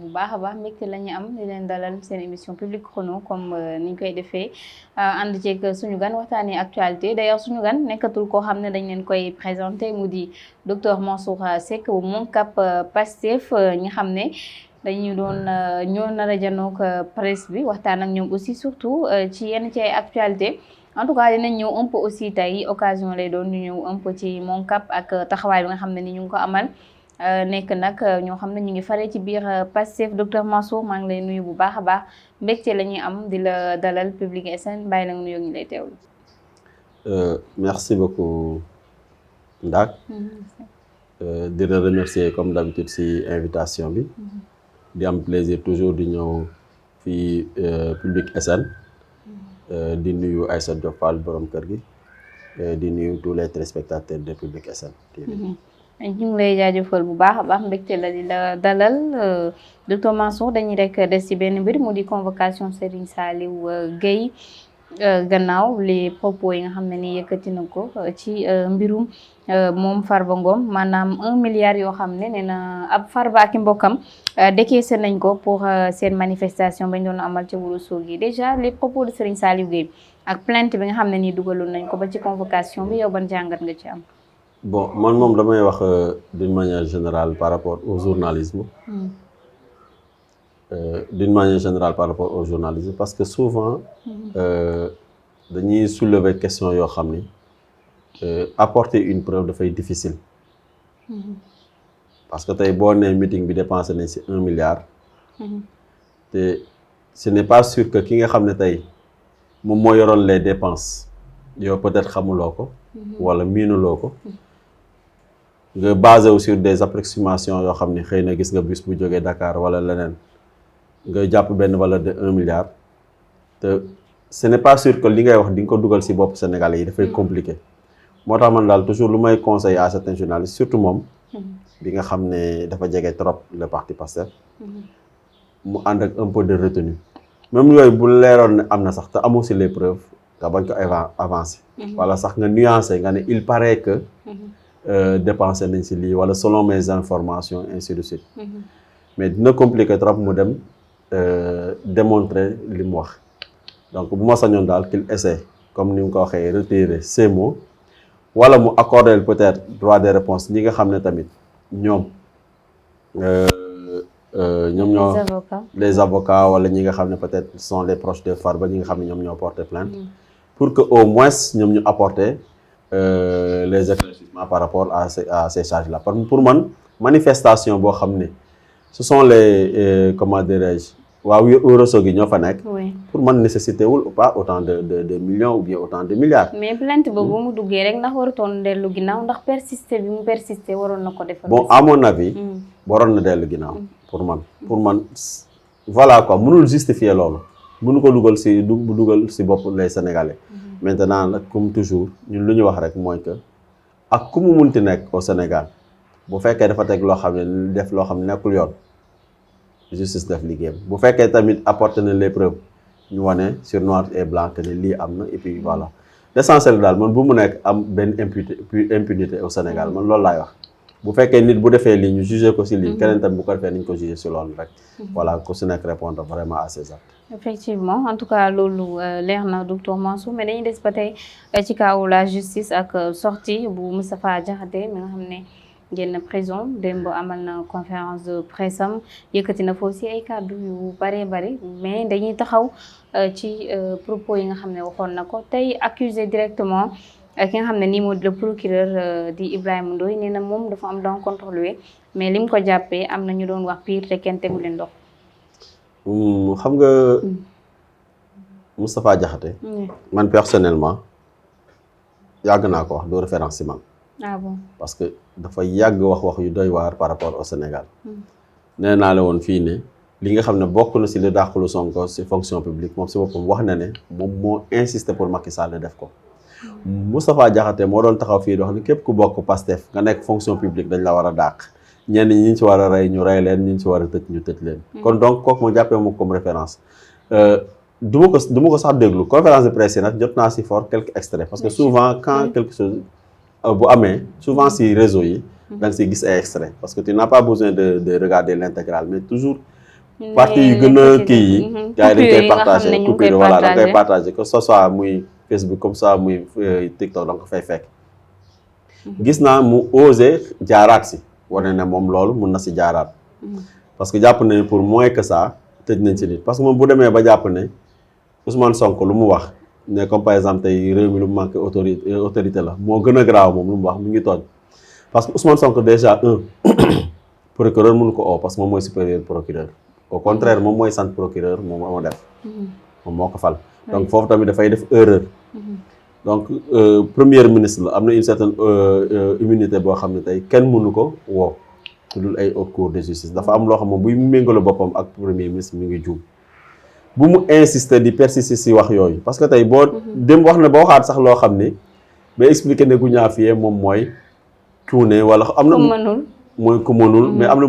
bu baax a baax mbégte la ñu am di leen dalal seen émission Public Chrono comme ni ñu koy defee ànd ceeg suñu gan waxtaanee actualité d'ailleurs suñu gan nekkatul koo xam ne dañ leen koy présenté mu di docteur Mansour Seck bu Moncap Pastef ñi xam ne dañu doon ñoo nar a janook presse bi waxtaan ak ñoom aussi surtout ci yenn ci ay actualité en tout cas dinañ ñëw un peu aussi tey occasion lay doon ñu ñëw un peu ci Moncap ak taxawaay bi nga xam ne ni ñu ngi ko amal nekk nag ñoo xam ne ñu ngi faree ci biir Pastef docteur Mansour maa ngi lay nuyu bu baax a baax mbégte la ñuy am di la dalal Public SN bàyyi la nga nuyoo ñu lay teewlu. Merci beaucoup Ndak. Di la remercier comme d'habitude si invitation bi. di am plaisir toujours di ñëw fii Public SN. di nuyu Aïssatou Diop Fall borom kër gi. di nuyu tous les téléspectateurs de Public SN TV. ñu ngi lay jaajëfal bu baax a baax mbégte la di la dalal docteur Mansour dañuy rek des ci benn mbir mu di convocation Serigne Saliou Gueye gannaaw les propos yi nga xam ne ni yëkkati na ko ci mbirum moom Farba Ngom maanaam 1 milliard yoo xam ne nee na ab Farba ak mbokkam décaissé nañ ko pour seen manifestation bañ doon amal ca Ourossogui déjà les propos de Serigne Saliou Gueye ak plainte bi nga xam ne nii dugaloon nañ ko ba ci convocation bi yow ban jàngat nga ci am. Bon man moom damay wax d'une manière générale par rapport au journalisme. D'une manière générale par rapport au journalisme parce que souvent dañuy soulever question yoo xam ni apporter une preuve dafay difficile. Parce que tey boo nee meeting bi dépensé nañ ci 1 milliard. te ce n'est pas sûr que ki nga xam ne tey moom moo yoroon les dépenses yow peut-être xamuloo ko. wala miinuloo ko. nga basé wu sur des approximations yoo xam ne xëy na gis nga bus bu jógee Dakar wala leneen nga jàpp benn valeur de 1 milliard te ce n'est pas sûr que li ngay wax di nga ko dugal ci bopp Sénégalais yi dafay compliqué moo tax man daal toujours lu may conseiller à certains journalistes surtout moom bi nga xam ne dafa jege trop le parti Pastef mu ànd ak un peu de retenue même yooyu bu leeroon ne am na sax te amoo ci les preuves nga bañ ko avancer wala sax nga nuancer nga ne il paraît que dépensé nañ ci lii wala selon mes informations ainsi de suite mais dina compliqué trop mu dem démontrer li mu wax donc bu ma sañoon daal qu'il essaie comme ni mu ko waxee retirer ces mots wala mu accorder peut-être droit de réponse ñi nga xam ne tamit ñoom ñoo les avocats wala ñi nga xam ne peut-être sont les proches de Farba ñi nga xam ne ñoom ñoo porter plainte pour que au moins ñoom ñu apporter les éclaircissements par rapport à ces charges-là pour man manifestation boo xam ne ce sont les comment dirais-je waaw Ourossogui ñoo fa nekk. pour man nécessité wul pas autant de millions ou bien autant de milliards. mais plainte boobu mu duggee rek ndax warutoon dellu ginnaaw ndax persister bi mu persister waroon na ko defal. bon à mon avis. waroon na dellu ginnaaw. pour man voilà quoi mënul justifier loolu mënu ko dugal ci bopp les Sénégalais. maintenant nag comme toujours ñun lu ñu wax rek mooy que ak ku mu munti nekk au Sénégal bu fekkee dafa teg loo xam ne def loo xam ne nekkul yoon justice def liggéeyam bu fekkee tamit apporter na les preuves ñu wane sur noir et blanc que ne lii am na et puis voilà l'essentiel daal man bu mu nekk am benn impunité au Sénégal man loolu laay wax bu fekkee nit bu defee lii ñu jugé ko ci lii keneen tamit bu ko defee nañ ko jugé ci loolu rek voilà ku ci nekk répondre vraiment à ces actes. Effectivement en tout cas loolu leer na docteur Mansour mais dañuy des ba tey ci kaw la justice ak sortie bu Moustapha Diakhaté mi nga xam ne génn prison démb amal na conférence de presse am yëkkati na foofu ci ay kàddu yu bari mais dañuy taxaw ci propos yi nga xam ne waxoon na ko tey accusé directement ki nga xam ne nii moo di le procureur di Ibrahima Ndoye nee na moom dafa am don contre lui mais lim ko jàppee am na ñu doon wax pire te kenn tegu leen ndox. xam nga Moustapha Diakhaté man personnellement yàgg naa ko wax doo référence ci man. Ah bon? Parce que dafa yàgg wax yu doy waar par rapport au Sénégal. nee naa la woon fii ne li nga xam ne bokk na ci li dàqulu Sonko ci fonction publique moom ci boppam wax na ne moom moo insister pour Macky Sall def ko. Moustapha Diakhaté moo doon taxaw fii di wax ne képp ku bokk Pastef nga nekk fonction publique dañ la war a dàq. ñenn ñi ñu ci war a rey ñu rey leen ñi ci war a tëj ñu tëj leen. kon donc kooku ma jàppee moom comme référence. du ma ko sax déglu conférence de presse nag jot naa ci fort quelques extraits parce que souvent quand quelque chose bu amee souvent ci réseau yi. da nga ciy gis ay extraits parce que tu n'as pas besoin de regarder l'intégrale mais toujours parti yu gën a kii yi gars yi dañ koy partagé coupure voilà da koy partagé que ce soit muy Facebook comme ça muy TikTok da nga ko fay fekk gis naa mu osé jaaraat si wane ne moom loolu mun na si jaaraat parce que jàpp ne pour moins que ça tëj nañ si nit parce que moom bu demee ba jàpp ne Ousmane Sonko lu mu wax ne comme par exemple tey réew mi lu mu manqué autorité la moo gën a graaw moom lu mu wax mu ngi tooñ parce que Ousmane Sonko déjà procureur mënu ko oo parce que moom mooy supérieur procureur au contraire moom mooy sant procureur moom moo def moom moo ko fal donc foofu tamit dafay def erreur donc premier ministre la am na une certaine immunité boo xam ne tey kenn mënu ko woo su dul ay haute cour de justice dafa am loo xam moom buy méngale boppam ak premier ministre mi ngi juum bu mu insister di persister si wax yooyu parce que tey boo dem wax na ba waxaat sax loo xam ni ba expliquer ne Goudiaby moom mooy cuune wala am na mooy ku mënul mais am na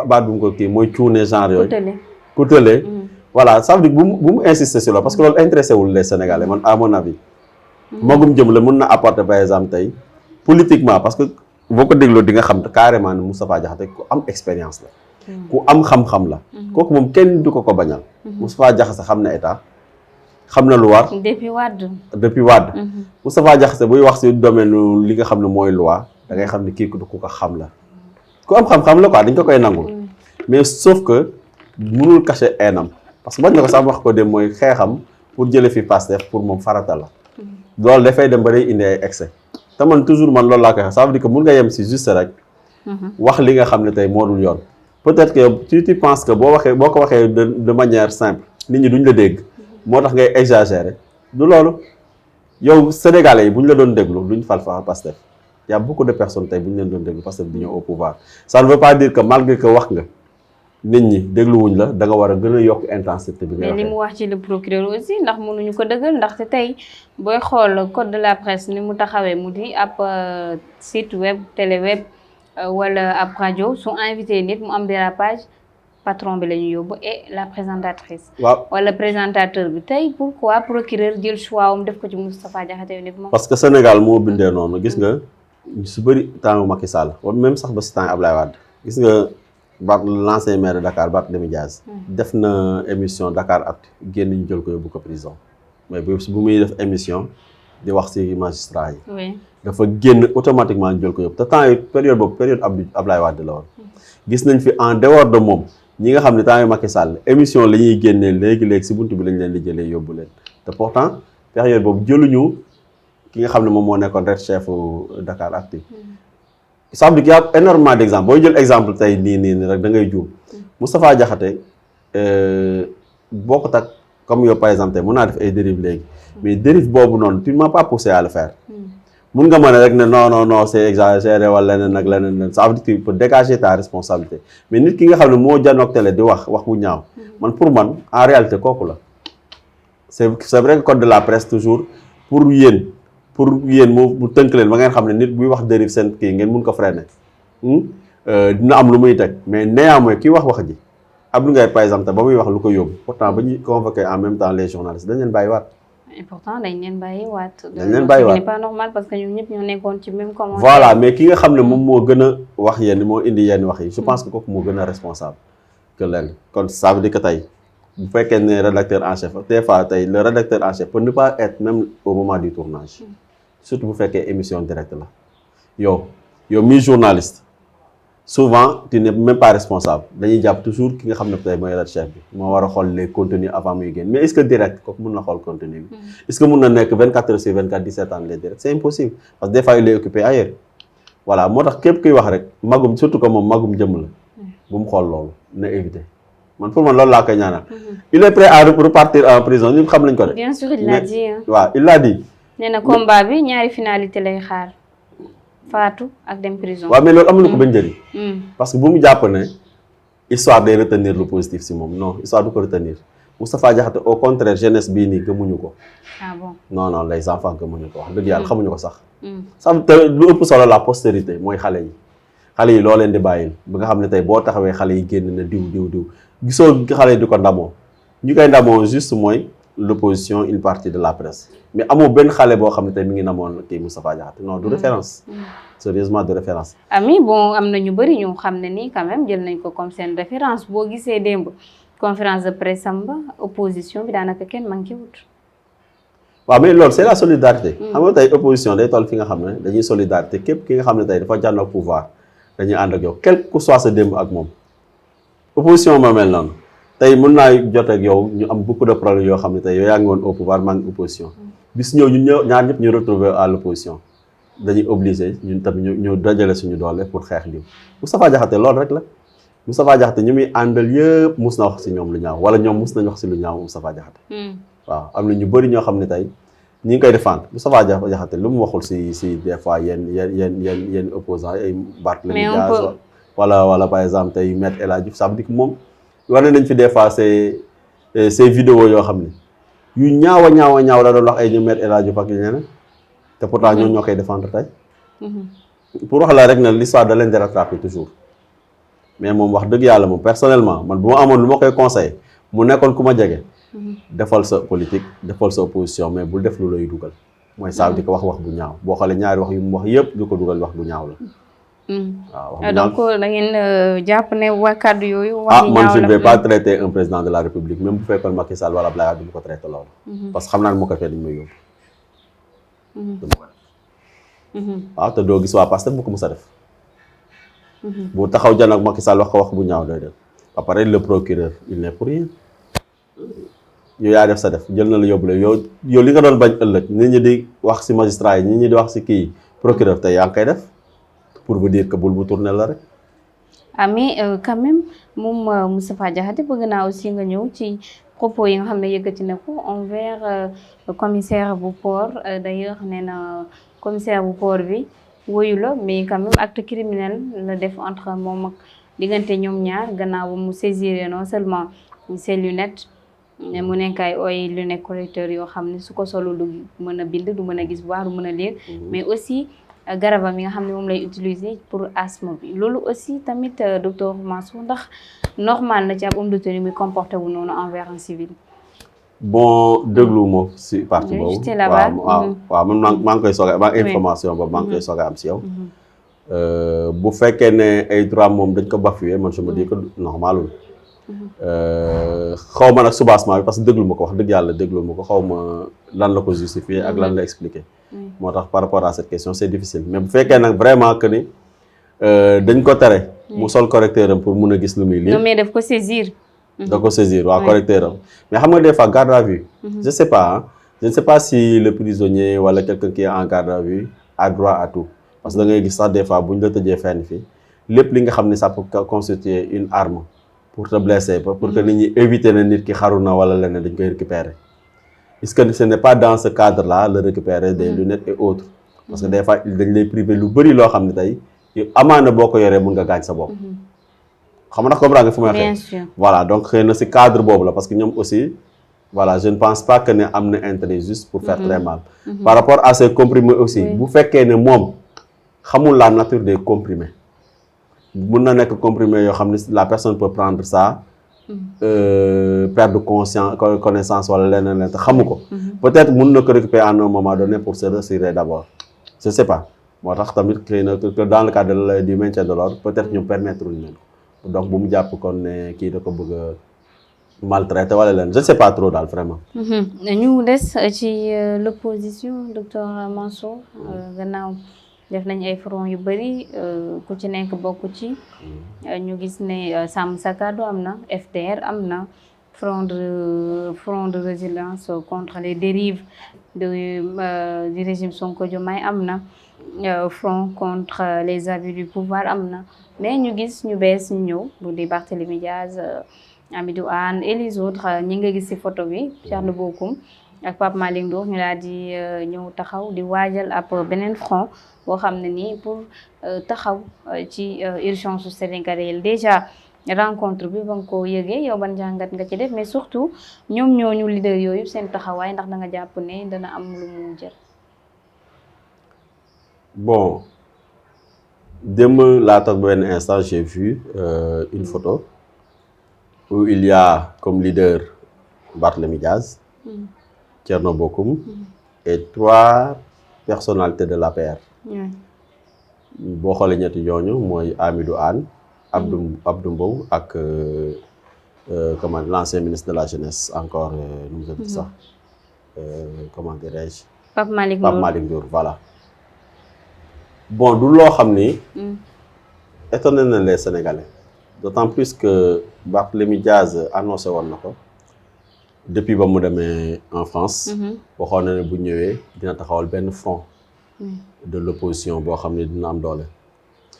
baat bu mu ko kii mooy cuune genre yooyu ku tële voilà ça veut dire bu mu insister si loolu parce que loolu intéressé wul les Sénégalais man à mon avis magum jëm la mun na apporter par exemple tey politiquement parce que boo ko dégloo di nga xam carrément ne Moustapha Diakhaté ku am expérience la ku am xam-xam la kooku moom kenn du ko bañal Moustapha Diakhaté xam na état xam na lu war depuis Wade Moustapha Diakhaté buy wax si domaine li nga xam ne mooy loi da ngay xam ne kii ku ko xam la ku am xam-xam la quoi dañ ko koy nangul mais sauf que mënul cacher hainam parce que bañ na ko sax wax ko dem mooy xeexam pour jële fi Pastef pour moom farata la loolu dafay dem ba day indi ay excès te man toujours man loolu laa koy wax ça veut dire que mun nga yem si juste rek wax li nga xam ne tey moo dul yoon peut-être que tu penses que boo ko waxee de manière simple nit ñi duñ la dégg moo tax ngay exagérer du loolu yow sénégalais yi bu ñu la doon déglu duñ fal fa Pastef y a beaucoup de personnes tey bu ñu leen doon déglu Pastef bi ñëw au pouvoir ça ne veut pas dire que malgré que wax nga nit ñi dégluwuñ la da nga war a gën a yokk intensité bi. mais li mu wax ci le procureur aussi ndax mënuñu ko dëggal ndaxte tey booy xool code de la presse ni mu taxawee mu di ab site web télé web wala ab rajo su invité nit mu am dérapage patron bi la ñu yóbbu et la présentatrice. waaw wala présentateur bi tey pourquoi procureur jël choix am def ko ci Moustapha Diakhaté uniquement. parce que Sénégal moo bindee noonu gis nga su bëri temps Macky Sall wala même sax ba si temps Ablaye Wade gis nga. l'ancien maire de Dakar Barthélémy Dias def na émission Dakar Actu génn ñu jël ko yóbbu ko prison mais bu muy def émission di wax ci magistrat yi dafa génn automatiquement ñu jël ko yóbbu te temps yi période boobu période Ablaye Wade la woon gis nañ fi en dehors de moom ñi nga xam ne temps yu Macky Sall émission la ñuy génnee léegi ci buntu bi lañ leen di jëlee yóbbu leen te pourtant période boobu jëluñu ki nga xam ne moom moo nekkoon ret chef Dakar Actu ça veut dire qu'il y a énormément d'exemples booy jël exemple tey nii rek da ngay juum Moustapha Diakhaté boo ko tag comme yow par exemple tey mun naa def ay dérive léegi mais dérive boobu noonu tu ne m'as pas poussé à le faire mun nga mën rek ne non c'est exagéré wala leneen ak leneen ça veut dire que tu peux dégager ta responsabilité mais nit ki nga xam ne moo janoog télé di wax bu ñaaw man pour man en réalité kooku la c'est vrai que code de la presse toujours pour yéen mu tënk leen ba ngeen xam ne nit buy wax dérive seen kii ngeen mun ko freiner dina am lu muy teg mais néanmoins kii wax ji Abdou Ngaye par exemple ba muy wax lu ko yóbbu pourtant ba ñuy convoqué en même temps les journalistes dañ leen bàyyiwaat. et pourtant dañ leen bàyyiwaat. ce n'est pas normal parce que ñoom ñëpp ñoo nekkoon ci même commentaire. voilà mais ki nga xam ne moom moo gën a wax moo indi yenn wax yi je pense que kooku moo gën a responsable que leen kon ça veut dire que tey bu fekkee ne rédacteur en chef des fois tey le rédacteur en chef peut ne pas être même au moment du tournage. surtout bu fekkee émission directe la yow mi journaliste souvent tu n'es même pas responsable dañuy jàpp toujours ki nga xam ne tey mooy chef bi moo war a xool les contenus avant muy génn mais est-ce que direct kooku mun na xool contenu bi est-ce que mun na nekk 24 heures sur 24 17 ans les directs c'est impossible parce que des fois il est occupé ailleurs voilà moo tax képp kuy wax rek magum surtout que moom magum jëm la bu mu xool loolu na éviter man pour man loolu laa koy ñaanal il est prêt à repartir en prison ñun xam nañ ko de bien sûr il l'a dit waaw il l'a dit nee na combat bi ñaari finalité lay xaar faatu ak dem prison. waaw mais loolu amul ko ba njëriñ. parce que bu mu jàpp ne histoire day retenir lu positif si moom non histoire du ko retenir Moustapha Diakhaté au contraire jeunesse bii nii gëmuñu ko. ah bon non les enfants gëmuñu ko wax dëgg yàlla xamuñu ko sax. sax te lu ëpp solo la postérité mooy xale yi loo leen di bàyyil ba nga xam ne tey boo taxawee xale yi génn na diw gisoo xale yi di ko ndamoo ñu koy ndamoo juste mooy l'opposition une partie de la presse mais amoo benn xale boo xam ne tey mi ngi namoon kii Moustapha Diakhaté non du référence sérieusement de référence. Ami bon am na ñu bëri ñu xam ne nii quand même jël nañ ko comme seen référence boo gisee démb conférence de presse am ba opposition bi daanaka kenn manqué wut. waaw mais loolu c'est la solidarité. xam nga tey opposition day toll fi nga xam ne dañuy solidarité képp ki nga xam ne tey dafa jànn ak pouvoir dañuy ànd ak yow quel que soit sa démb ak moom. opposition moo mel noonu tey mën naa jot ak yow ñu am beaucoup de problèmes yoo xam ne tey yow yaa ngi woon au pouvoir maa ngi opposition. bis ñëw ñun ñaar ñëpp ñu retrouver à l'opposition dañuy obligé ñun tamit ñu dajale suñu doole pour xeex lii Moustapha Diakhaté loolu rek la Moustapha Diakhaté ñu muy àndal yëpp mus na wax si ñoom lu ñaaw wala ñoom mus nañ wax si lu ñaaw Moustapha Diakhaté. waaw am na ñu bëri ñoo xam ne tey ñi ngi koy défendre Moustapha Diakhaté lu mu waxul si des fois yenn opposants ay Barthélémy Dias wala par exemple tey Maître El Hadji Diouf ça veut dire que moom wane nañ fi des fois ces vidéos yoo xam ne yu ñaaw la doon wax ay ñu Maître El Hadji Diouf ak ñeneen te pourtant ñoo ñoo koy défendre tey pour wax la rek na l'histoire da leen di rattraper toujours mais moom wax dëgg yàlla moom personnellement man bu ma amoon lu ma koy conseillé mu nekkoon ku ma jege defal sa politique defal sa opposition mais bul def lu lay dugal mooy ça veut dire que wax bu ñaaw boo xoolee ñaari wax yu mu wax yëpp du ko dugal wax bu ñaaw la waaw donc da ngeen jàpp ne waa kàddu yooyu wax man je ne vais pas traiter un président de la République même bu fekkoon Macky Sall wala Abdoulaye Wade du ko traiter loolu parce que xam naa ne moo ko fee dañu may yóbbu waaw te doo gis waa Pastef bu ko mës a def bu taxaw jan ak Macky Sall wax ko wax bu ñaaw doy def ba pare le procureur il n'est pour rien yow yaa def sa def jël na la yóbbu la yow li nga doon bañ ëllëg nit ñi di wax ci magistrat yi nit ñi di wax ci kii procureur tey yaa ngi koy def pour vous dire que bul bu tourner la rek. mais quand même moom Moustapha Diakhaté bëgg naa aussi nga ñëw ci propos yi nga xam ne yëkkati na ko envers commissaire bu port d'ailleurs nee na commissaire bu port bi woyu la mais quand même acte criminel la def entre moom ak diggante ñoom ñaar gannaaw ba mu saisir non seulement ses lunettes mu nekk ay lunettes correcteurs yoo xam ne su ko solo du mën a bind du mën a gis bu baax du mën a lire mais aussi garabam yi nga xam ne moom lay utiliser pour asthme bi loolu aussi tamit docteur Mansour ndax normal na ci ab homme de tenue muy comporté wu noonu envers un civil. bon déglu ma si partie boobu waaw man maa ngi koy soog a information boobu maa ngi koy soog a am si yow. bu fekkee ne ay droit moom dañ ko bafoué man je me dis que normalul xaw ma nag soubassement bi parce que déglu ma ko wax dëgg yàlla déglu ma ko xaw ma lan la ko justifier ak lan la expliquer. moo tax par rapport à cette question c'est difficile mais bu fekkee nag vraiment que ni dañ ko tere. mu sol correcteur am pour mun a gis lu muy lire. non mais daf ko saisir. da ko saisir waaw correcteur am mais xam nga des fois garde à vue. je sais pas je ne sais pas si le prisonnier wala quelqu'un qui est en garde à vue a droit à tout parce que da ngay gis sax des fois bu ñu la tëjee fenn fii lépp li nga xam ne ça peut constituer une arme pour te blesser pour que nit ñi éviter na nit ki xaru na wala leneen dañ koy récupérer. est-ce que ce n'est pas dans ce cadre-là le récupérer des lunettes et autres parce que des fois dañ lay priver lu bëri loo xam ne tey amaana boo ko yoree mun nga gaañ sa bopp xam nga comprendre nga fu may waxee voilà donc xëy na si cadre boobu la parce que ñoom aussi voilà je ne pense pas que ne am na intérêt juste pour faire très mal par rapport à ces comprimés aussi bu fekkee ne moom xamul la nature des comprimés mun na nekk comprimé yoo xam ne la personne peut prendre ça perte de conscience connaissance wala leneen te xamu ko peut-être mun na ko récupérer à un moment donné pour se retirer d'abord je sais pas moo tax tamit xëy na que dans le cadre du maintien de l'ordre peut-être ñu permettre ñu leen ko donc bu mu jàpp kon ne kii da ko bëgg a maltraiter wala leen je sais pas trop daal vraiment. ñu des ci l'opposition docteur Mansour gannaaw def nañ ay front yu bëri ku ci nekk bokk ci ñu gis ne Sàmm Sa Kàddu am na FDR am na front de résilience contre les dérives du régime Sonko Diomaye am na front contre les abus du pouvoir am na mais ñu gis ñu bees ñu ñëw bu di Barthélémy Diaz Hamidou Anne et les autres ñi nga gis ci photo bi Thierno Bocoum ak Pape Malick Ndour ñu daal di ñëw taxaw di waajal ab beneen front boo xam ne nii pour taxaw ci urgence su sénégalaise déjà rencontre bi ba nga ko yëgee yow ban jàngat nga ci def mais surtout ñoom ñooñu leader yooyu seen taxawaay ndax da nga jàpp ne dana am lu mu jël. bon démb laa toog benn instant j'ai vu une photo où il y a comme leader Barthélémy Diaz Thierno Bocoum et 3 personnalités de l'APR. boo xoolee ñetti ñooñu mooy Amidou Anne Abdou Mbow ak comment l'ancien ministre de la jeunesse encore nu mu tudd sax comment dirais-je Pape Malick Ndour voilà bon du loo xam ni étonné na les Sénégalais d'autant plus que Barthélémy Diaz annoncé woon na ko depuis ba mu demee en France waxoon na ne bu ñëwee dina taxawal benn front de l'opposition boo xam ne dina am doole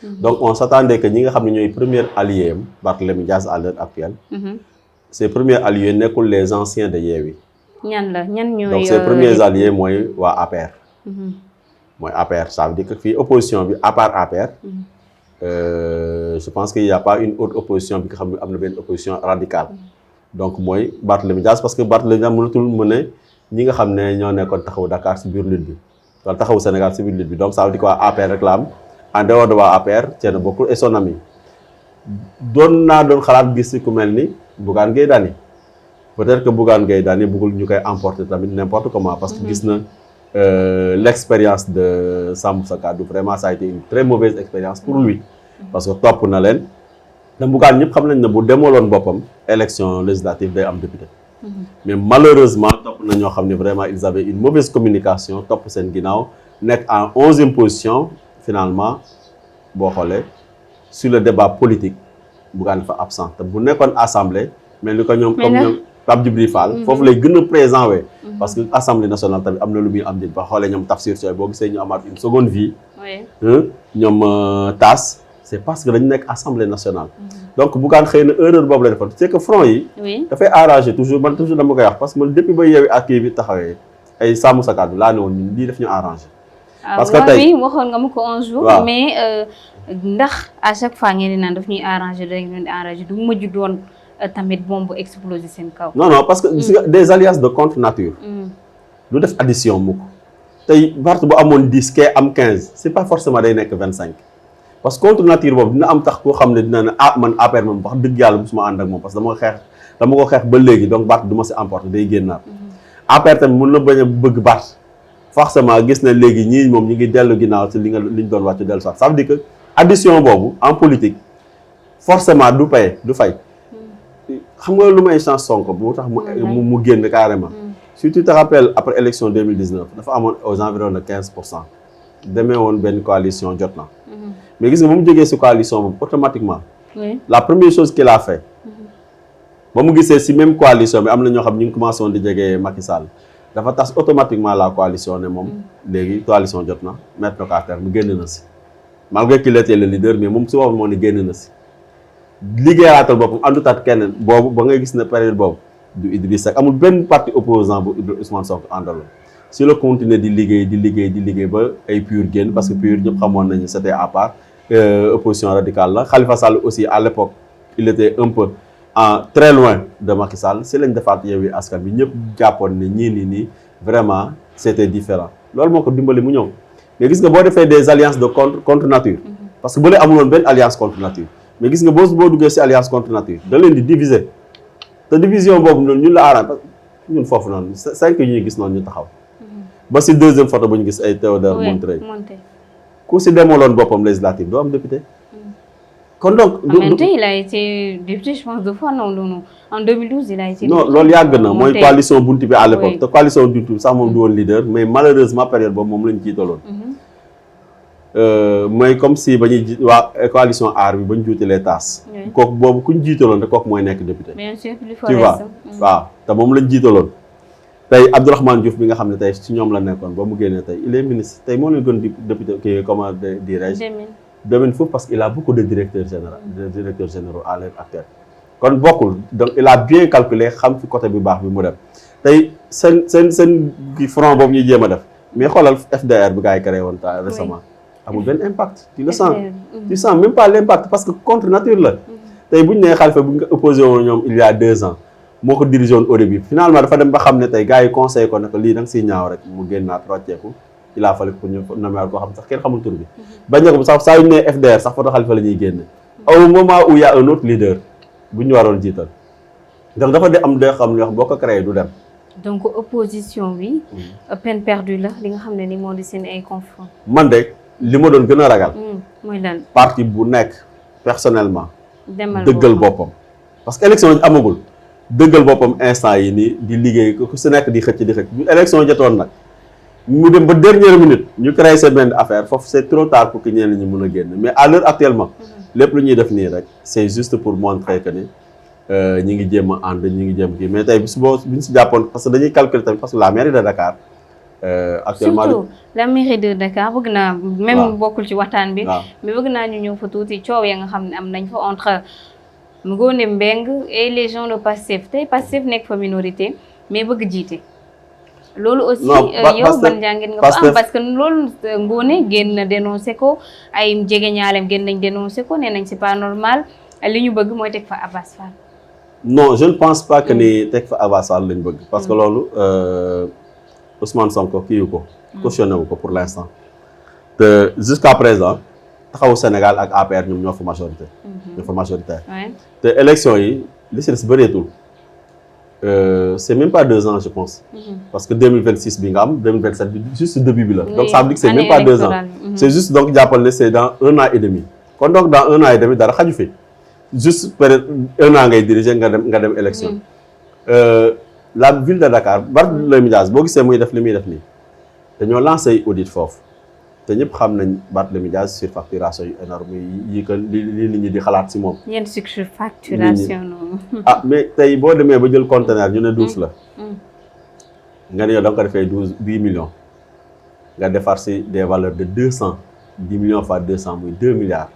donc on s'attendait que ñi nga xam ne ñooy premier allié am Barthélémy Diaz à l'heure actuelle ses premiers alliés nekkul les anciens de Yewwi ñan ñooy donc ses premiers alliés mooy waa APR mooy APR ça veut dire que fii opposition bi à part APR je pense qu'il y a pas une autre opposition bi nga xam ne am na benn opposition radicale donc mooy Barthélémy Diaz parce que Barthélémy Diaz mënatul mën ñi nga xam ne ñoo nekkoon taxawu Dakar ci biir lutte bi wala taxawu Sénégal ci biir lutte bi donc ça veut dire que waa APR rek la am en dehors de waa APR Thierno Bocoum et son ami doon xalaat gis ci ku mel ni Bougane Gueye Dany peut-être que Bougane Gueye Dany bëggul ñu koy emporter tamit n'importe comment parce que gis na l'expérience de Sàmm Sa Kàddu vraiment ça a été une très mauvaise expérience pour lui parce que topp na leen te Bougane ñëpp xam nañ ne bu demaloon boppam élection législative day am député mais malheureusement topp na ñoo xam ne vraiment ils avaient une mauvaise communication topp seen ginnaaw nekk en 11e position finalement boo xoolee sur le débat politique Bougane fa absent te bu nekkoon assemblée mais li ko ñoom comme ñoom Pape Djibril Fall foofu lay gën a présent wee parce que assemblée nationale tamit am na lu muy am dit ba xoolee ñoom Tafsir Sow boo gisee ñu amaat une seconde vie ñoom TAS c'est parce que dañu nekk assemblée nationale donc Bougane xëy na erreur boobu la defoon c'est que front yi dafay arranger toujours man toujours dama koy wax parce que man depuis ba Yewwi ak kii bi taxawee ay Sàmm Sa Kàddu laa ne woon ñun lii daf ñu arranger parce que tey waxoon nga ma ko un jour mais ndax à chaque fois ngeen di naan daf ñuy arranger da ngeen di arranger du mujj doon tamit bombe exploser seen kaw non parce que des alliances de contre nature lu def addition mukk tey Barth bu amoon 10 kee am 15 c'est pas forcément day nekk 25 parce que contre nature boobu dina am tax koo xam ne dina ne man APR moom wax dëgg yàlla musuma ànd ak moom parce que dama ko xeex ba léegi donc Barth du ma si emporter day génnaat APR tamit mun na bañ a bëgg Barth forcément gis na léegi ñii moom ñi ngi dellu ginnaaw ci li ñu doon wàccu dellu sax ça veut dire que addition boobu en politique forcément du fay xam nga lu may chance Sonko bu tax mu génn carrément si tu te rappelles après élection 2019 dafa amoon aux environs de 15% demee woon benn coalition jot na mais gis nga ba mu jógee ci coalition boobu automatiquement la première chose qu'il a fait ba mu gisee ci même coalition bi am na ñoo xam ñu ngi commencé woon di jege Macky Sall dafa tas automatiquement la coalition ne moom léegi coalition jot na mettre na ko à terme mu génn na ci malgré qu'il était le leader mais moom ci boppam moo ne génn na ci liggéeyaatal boppam àndutaat kenn boobu ba ngay gis ne période boobu du Idrissa Seck amul benn parti opposant bu Ousmane Sonko àndaloon si la continuer di liggéey ba ay PUR génn parce que PUR ñëpp xamoon nañu c'était à part opposition radicale la Khalifa Sall aussi à l'époque il était un peu très loin de Macky Sall si lañ defaat Yewwi Askan Wi ñëpp jàppoon ne nii vraiment c'était différent loolu moo ko dimbali mu ñëw mais gis nga boo defee des alliances de contre nature parce que ba léegi amuloon benn alliance contre nature mais gis nga boo duggee ci alliance contre nature da leen di diviser te division boobu noonu ñun la arrangé parce que ñun foofu noonu 5 yu ñuy gis noonu ñu taxaw ba ci deuxième photo bu ñu gis ay Théodore Monteil ku ci demaloon boppam législative doo am député kon donc il a été député je pense 2 fois non en 2012 il a été non loolu yàgg na mooy coalition buntu bi à l'époque te coalition buntu bi sax moom du woon leader mais malheureusement période boobu moom lañu jiitaloon mooy comme si ba ñuy waa coalition aar bi ba ñu juutalee taas kooku boobu ku ñu jiitaloon rek kooku mooy nekk député tu vois waaw te moom lañ jiitaloon tey Abdourahmane Diouf bi nga xam ne tey ci ñoom la nekkoon ba mu génnee tey il est ministre tey moo leen gën député kii comment dirais-je domaine foofu parce qu'il a beaucoup de directeurs généraux à l'heure actuelle kon bokkul donc il a bien calculé xam fi côté bi baax bi mu dem tey seen front boobu ñuy jéem a def mais xoolal FDR bi gars yi créé woon récemment amul benn impact tu le sens tu sens même pas l'impact parce que contre nature la tey bu ñu nee Khalifa bu ñu ko opposé woon ñoom il y a 2 ans moo ko dirigé woon au début finalement dafa dem ba xam ne tey gars yi conseillé ko ne ko lii da nga siy ñaaw rek mu génnaat rocceeku il a fallu pour ñu nommer koo xam sax kenn xamul tur bi bañ na ko sax saa yu ñu nee FDR sax photo Khalifa la ñuy génne au moment où il y a un autre leader bu ñu waroon jiital donc dafa de am doo xam ne boo ko créé du dem donc opposition bi. peine perdue la li nga xam ne ni moo di seen ay confront. man de li ma doon gën a ragal. mooy lan parti bu nekk personnellement. demal dëggal boppam. parce que élection yi amagul dëggal boppam instant yi nii di liggéey ku si nekk di xëcc bu élection jotoon nag mu dem ba dernière minute ñu créé seen benn affaire foofu c'est trop tard pour que ñenn ñi mën a génn mais à l'heure actuellement. lépp lu ñuy def nii rek c'est juste pour montrer que ni ñi ngi jéem a ànd ñi ngi jéem kii mais tey bis boo bi ñu si jàppoon parce que dañuy calculer tamit parce que la mairie de Dakar. actuellement surtout la mairie de Dakar bëgg naa. même bokkul ci waxtaan bi. mais bëgg naa ñu ñëw fa tuuti coow ya nga xam ne am nañ fa entre Ngone Mbengue et les gens de Pastef tey Pastef nekk fa minorité mais bëgg jiite. loolu aussi yow ban jàngit nga ko am parce que loolu Ngone génn na dénoncé ko ay jege ñaaleem génn nañ dénoncé ko nee nañ c'est pas normal li ñu bëgg mooy teg fa Abass Fall. non je ne pense pas que ni teg fa Abass Fall lañ bëgg. parce que loolu Ousmane Sonko kii yu ko. cautionné wu ko pour l'instant. te jusqu'à présent taxawu Sénégal ak APR ñoom ñoo fa majorité. ñoo fa majoritaire. te élection yi li si des bëreetul. c'est même pas 2 ans je pense. parce que 2026 bi nga am 2027 bi juste début bi la. donc ça veut dire que c'est même pas 2 ans. c'est juste donc jàppal ne c'est dans 1 an et demi. kon donc dans 1 an et demi dara xaju fi. juste peut-être 1 an ngay diriger nga dem élection. la ville de Dakar Barthélémy Dias boo gisee muy def li muy def nii dañoo lancé ay audit foofu te ñëpp xam nañ Barthélémy Dias surfacturation yu énorme yi que li nit ñi di xalaat si moom. yan surfacturation noonu. mais tey boo demee ba jël conteneur ñu ne 12 la. nga ne yow da nga ko defee 10 millions. nga defar si des valeurs de 10 millions fois 200 muy 2 milliards.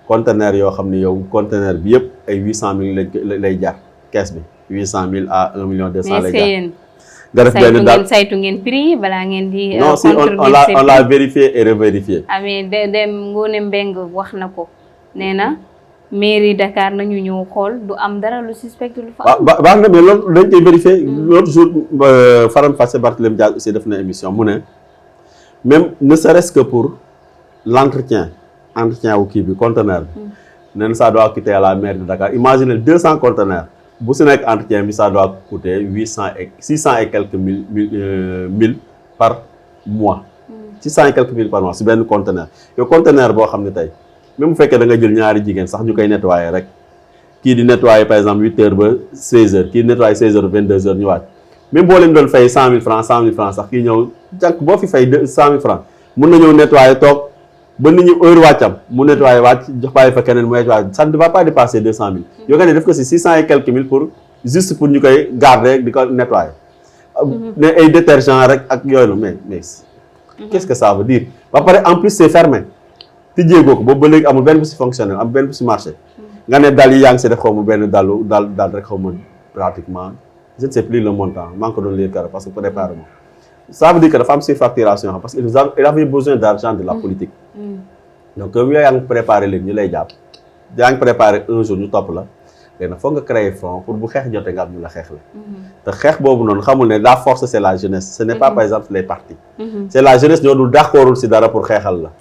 conteneur yoo xam ne yow conteneur bi yëpp ay 800 000 lay jar kees bi 800 000 à 1 million 200 lay jar. nga def benn daal saytu ngeen prix balaa ngeen di. non si on l'a vérifié et revérifié. mais dem Ngone Mbengue wax na ko nee na mairie Dakar nañu ñëw xool du am dara lu suspect lu fa am. baax na mais loolu dañ koy vérifié. l'autre jour Faram Fassé Barthélémy Dias aussi def na émission mu ne même ne serait-ce que pour l'entretien wu kii bi conteneur bi. nee na ça doit coûter à la mairie de Dakar imaginez 200 conteneurs. bu si nekk entretien bi ça doit coûter 600 et quelques mille par mois. 600 et quelques mille par mois si benn conteneur. yow conteneur boo xam ne tey même bu fekkee da nga jël ñaari jigéen sax ñu koy nettoyer rek kii di nettoyer par exemple 8 heures ba 16 heures kii di nettoyer 16 heures ba 22 heures ñu waat même boo leen doon fay 100 000 francs sax kii ñëw jànk boo fi fay 100 000 francs mun na ñëw nettoyer toog ba nit ñi heure wàccam mu nettoyer wàcc jox bàyyi fa keneen mu nettoyer ça ne va pas dépasser 200 000. yoo xam ne def ko si 600 et quelques mille pour juste pour ñu koy garder di ko nettoyer. ne ay détergent rek ak yooyu mais qu'est-ce que ça veut dire ba pare en plus c'est fermé tijjeegoo ko boobu ba léegi amul benn bu si fonctionnel amul benn bu si marché. nga ne dal yi yaa ngi si def xaw ma benn dal rek xaw ma pratiquement je ne sais plus le montant maa ngi ko doon lire parce que préparé ma ça veut dire que dafa am surfacturation parce que il avait besoin d'argent de la politique. donc yow yaa ngi préparé léegi ñu lay jàpp yaa ngi préparé un jour ñu topp la léegi nag foog nga créer front pour bu xeex jotee nga am ñu la xeex la. te xeex boobu noonu xamul ne la force c'est la jeunesse ce n'est pas par exemple les partis. c'est la jeunesse ñoo dul d'accordul si dara pour xeexal la.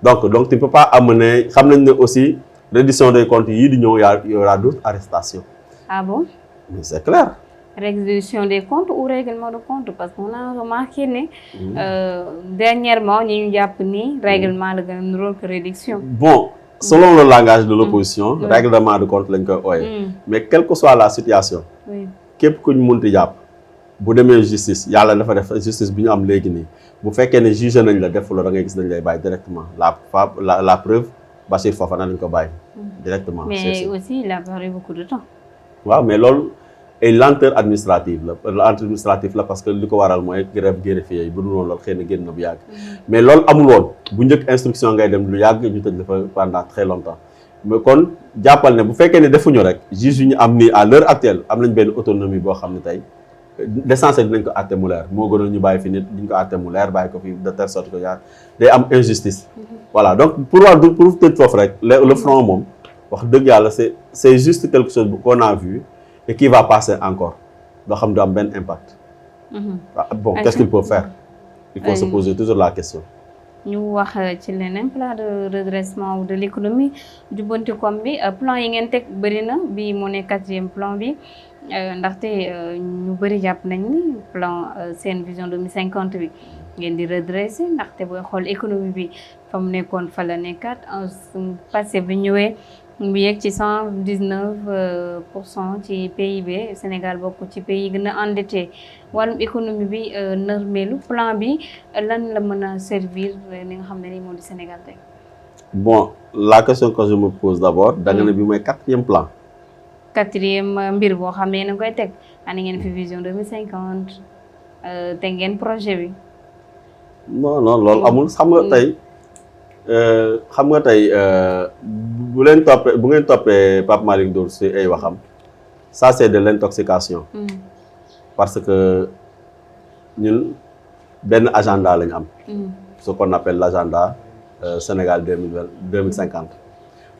donc tu peux pas amener xam nañ ne aussi reddition des comptes yii di ñëw y aura d'autres arrestations. ah bon. mais c'est clair. Reddition des comptes ou règlement de compte parce qu'on a remarqué ne dernièrement ñi ñu jàpp ni règlement la gën a niróo que réduction. bon selon le langage de l'opposition règlement de compte lañ koy ooyee. mais quelle que soit la situation. képp ku ñu munti jàpp bu demee justice yàlla dafa def justice bi ñu am léegi nii bu fekkee ne jugé nañ la def la da ngay gis dañ lay bàyyi directement la preuve Bachir Fofana nañ ko bàyyi. directement mais aussi il a perdu beaucoup de temps. waaw mais loolu. et lenteur administrative la parce que li ko waral mooy grève greffier yi bu dul woon loolu xëy na génn na bu yàgg. mais loolu amul woon bu njëkk instruction ngay dem lu yàgg ñu tëj la fa pendant très longtemps mais kon jàppal ne bu fekkee ne defuñu rek juge yu ñu am nii à l'heure actuelle am nañ benn autonomie boo xam ne tey l'essentiel dinañ ko àtte mu leer moo gënoon ñu bàyyi fi nit diñ ko àtte mu leer bàyyi ko fi de telle sorte que yaa day am injustice. voilà donc pour tëj foofu rek le front moom wax dëgg yàlla c'est juste quelque chose qu'on a vu. et qui va passer encore loo xam du am benn impact. bon qu'est-ce qu'il peut faire. il faut se poser toujours la question. ñu wax ci leneen plan de redressement de l'économie jubbanti koom bi plan yi ngeen teg bëri na bi mu ne 4e plan bi ndaxte ñu bëri jàpp nañ ni plan seen vision 2050 bi ngeen di redresser ndaxte booy xool économie bi fa mu nekkoon fa la nekkaat passé bi ñëwee mu yegg ci 119% ci PIB Sénégal bokk ci pays yi gën a endetté wàllum économie bi nërmeelu plan bi lan la mën a servir li nga xam ne ni moo di Sénégal tey. Bon, la question que je me pose d'abord da nga ne bi mooy 4e plan. 4e mbir boo xam ne yéen a koy teg ani ngeen fi vision 2050 teg ngeen projet bi. non loolu amul xam nga tey bu ngeen toppee Pape Malick Ndour si ay waxam ça c'est de l'intoxication. Parce que ñun benn agenda lañu am. ce qu'on appelle l'agenda Sénégal 2050.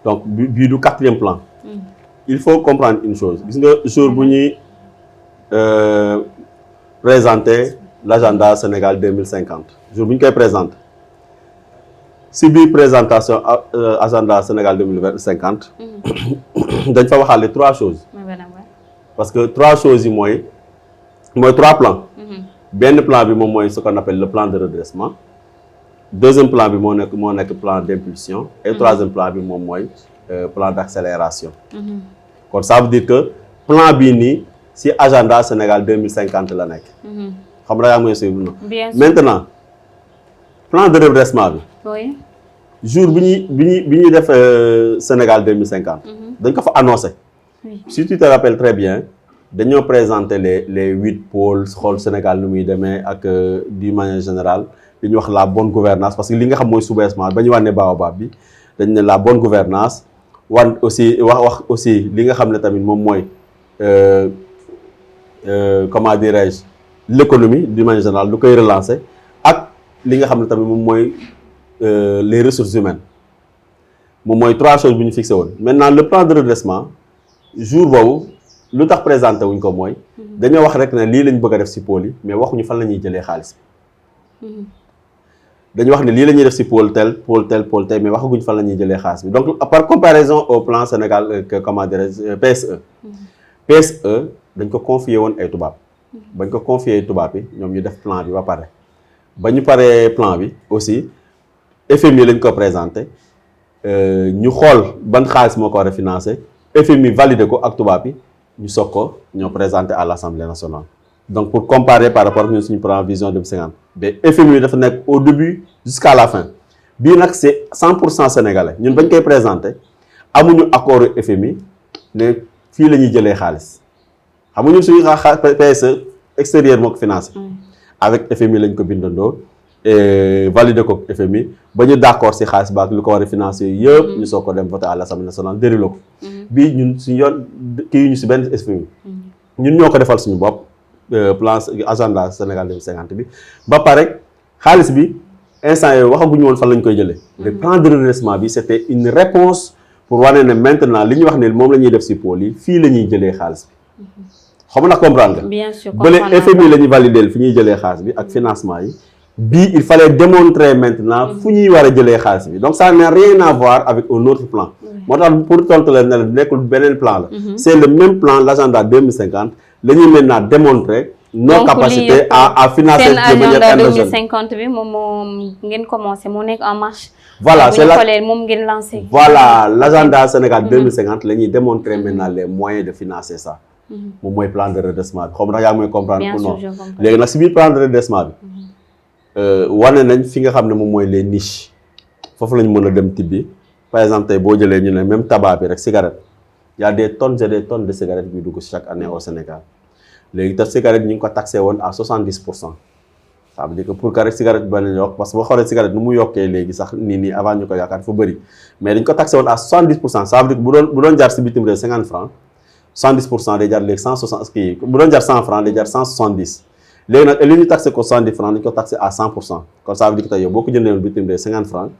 donc bii du 4e plan. il faut comprendre une chose gis nga jour bu ñuy présenter l'agenda Sénégal 2050 jour bu ñu koy présenter si biir présentation agenda Sénégal 2050 dañ fa waxaale 3 choses. parce que 3 choses yi mooy 3 plans. benn plan bi moom mooy ce qu'on appelle le plan de redressement. deuxième plan bi moo nekk plan d'impulsion. et troisième plan bi moom mooy plan d'accélération. kon ça veut dire que plan bii nii si agenda Sénégal 2050 la nekk. xam nga yaa ngi suivre non. maintenant plan de redressement bi. oui. jour bi ñuy def Sénégal 2050. dañ ko fa annoncé. si tu te rappelles très bien dañoo présenter les 8 pôles xool Sénégal nu muy demee ak d'une manière générale li ñuy wax la bonne gouvernance parce que li nga xam mooy sous-bassement ba ñu wànnee baobab bi dañ ne la bonne gouvernance wax aussi li nga xam ne tamit moom mooy comment dirais-je l'économie d'une manière générale lu koy relancer ak li nga xam ne tamit moom mooy les ressources humaines moom mooy 3 choses bu ñu fixé woon. maintenant le plan de redressement jour boobu lu tax présenté wuñ ko mooy dañoo wax rek ne lii lañ bëgg a def ci pôle yi mais waxuñu fan la ñuy jëlee xaalis bi. dañu wax ne lii la ñuy def ci pôle tel mais waxaguñ fan la ñuy jëlee xaalis bi donc par comparaison au plan Sénégal comment dirais-je PSE. PSE dañ ko confier woon ay tubaab. bañ ko confier tubaab bi ñoom ñu def plan bi ba pare. ba ñu paree plan bi aussi FMI lañ ko présenté ñu xool ban xaalis moo ko war a financer FMI validé ko ak tubaab bi ñu soog ko ñoo présenté à l'Assemblée nationale. donc pour comparer par rapport ak ñun suñu plan vision 2050 mais FMI dafa nekk au début jusqu'à la fin bii nag c'est 100% sénégalais ñun bañ koy présenté amuñu accord FMI ne fii la ñuy jëlee xaalis xam nga ñun suñu PSE extérieur moo ko financé. avec FMI lañ ko bindandoo et validé ko FMI ba ñu d'accord ci xaalis ba ak lu ko war a financer yëpp ñu soog ko dem voter à l'Assemblée nationale déroulé ko. bii ñun suñu yoon kii ñu ci benn FMI. ñun ñoo ko defal suñu bopp. plan agenda Sénégal 2050 bi ba pare xaalis bi instant yooyu waxaguñu woon fan lañ koy jëlee. le plan de redressement bi c'était une réponse pour wane ne maintenant li ñu wax ne moom la ñuy def ci pôle yi fii la ñuy jëlee xaalis bi. xam nga comprendre nga. bien sûr bële FMI la ñuy valider fi ñuy jëlee xaalis bi ak financement yi bii il fallait démontrer maintenant fu ñuy war a jëlee xaalis bi donc ça n'a rien à voir avec un autre plan. moo tax pour tontu la ne la nekkul beneen plan la. c'est le même plan l'agenda 2050. la ñuy maintenant démontrer nos capacités à financer de manière endogène. 2050 bi moom ngeen commencé moo nekk en marche. voilà c'est la moom ngeen lancé. voilà l'agenda Sénégal 2050 la ñuy démontrer maintenant les moyens de financer ça. moom mooy plan de redressement bi xaw ma yaa mooy comprendre ou non léegi nag si biir plan de redressement bi wane nañ fi nga xam ne moom mooy les niches foofu la ñu mën a dem tibbi par exemple tey boo jëlee ñu ne même tabac bi rek cigarette. il y a des tonnes et des tonnes de cigarettes bi dugg chaque année au Sénégal léegi te cigarette ñu ngi ko taxé woon à 70%. ça veut dire que pour que rek cigarette bi bañ a yokk parce que boo xoolee cigarette nu mu yokkee léegi sax nii avant ñu ko yaakaar dafa bëri mais dañ ko taxé woon à 70%. ça veut dire que bu doon jar si bitim réew 50 francs 70% day jar léegi 160 kii bu doon jar 100 francs day jar 170 léegi nag li ñu taxé ko 70 francs dañ ko taxé à 100%. kon ça veut dire que tey yow boo ko jëndee woon bitim réew 50 francs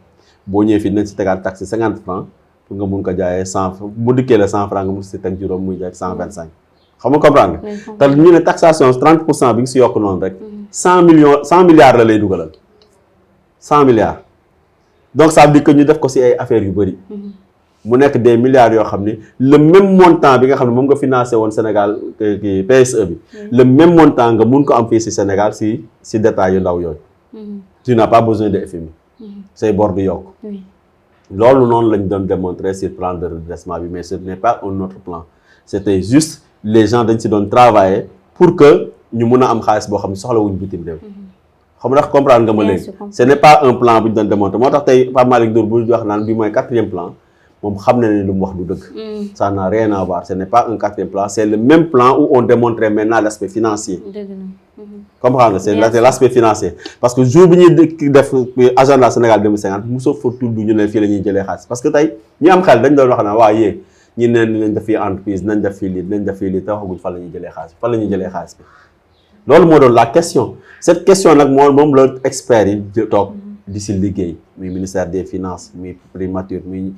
boo ñëwee fii dinañ si tegaat taxé 50 francs. pour nga mun ko jaayee 100 bu dikkee la 100 francs nga mun si teg juróom muy jaay 125 xam nga comprendre nga. te ñu ne taxation 30% bi nga si yokk noonu rek. 100 milliards la lay dugalal 100 milliards. donc ça veut dire que ñu def ko si ay affaires yu bëri. mu nekk des milliards yoo xam ni le même montant bi nga xam ne moom nga financé woon Sénégal kii PSE bi le même montant nga mun ko am fii si Sénégal si détails yu ndaw yooyu tu n'as pas besoin de FMI say bor du yokk loolu noonu lañ doon démontrer sur plan de redressement bi mais ce n'est pas un autre plan c'était juste les gens dañ si doon travailler pour que ñu mun a am xaalis boo xam ne soxla wuñ bitim réew xam nga comprendre nga ma léegi ce n'est pas un plan bu ñu doon démontrer moo tax tey Pape Malick Ndour bu wax naan bi mooy 4e plan moom xam na ne lu mu wax du dëgg ça n'a rien à voir ce n'est pas un 4e plan c'est le même plan où on démontrait maintenant l'aspect financier comprendre nga c'est l'aspect financier parce que jour bi ñuy def agenda Sénégal 2050 mosoo fa tudd ñu ne fii la ñuy jëlee xaalis parce que tey ñi am xel dañ doon wax naa waa yee ñi neen nañ def fii entreprise nañ def fii lii nañ def fii lii te waxaguñ fan la ñuy jëlee xaalis fan la ñuy jëlee xaalis bi loolu moo doon la question cette question nag moom la experts yi toog di si liggéey muy ministère des finances muy primature muy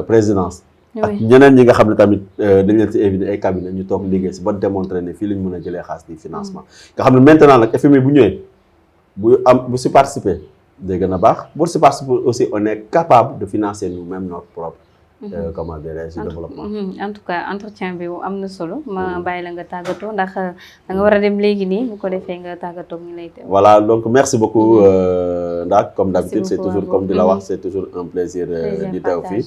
présidence ak ñeneen ñi nga xam ne tamit dañ leen si invité ay cabinet ñu toog liggéey si ba démontrer ne fii lañ mën a jëlee xaalis di financement nga xam ne maintenant nag FMI bu ñëwee bu si participer day gën a baax bu si participer aussi on est capable de financer nous-mêmes notre propre comment dirais-je développement. En tout cas entretien bi am na solo ma bàyyi la nga tàggatoo ndax da nga war a dem léegi nii bu ko defee nga tàggatoo ñu lay teew. Voilà donc merci beaucoup Ndak comme d'habitude c'est toujours comme di la wax c'est toujours un plaisir di teew fii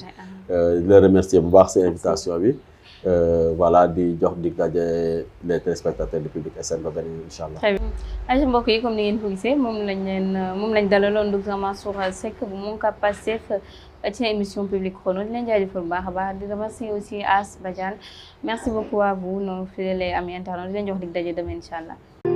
di la remercier bu baax si invitation bi voilà di jox dig daje les téléspectateurs du Public SN ba beneen incha allah. très bien ay mbokk yi comme ni ngeen ko gisee moom lañ dalaloon docteur Mansour Seck bu Moncap Pastef ci émission Public Chrono di leen jaajëfal bu baax a baax di remercier aussi As Badiane merci beaucoup à vous nos fidèles amis internautes di leen jox dig daje demain incha allah.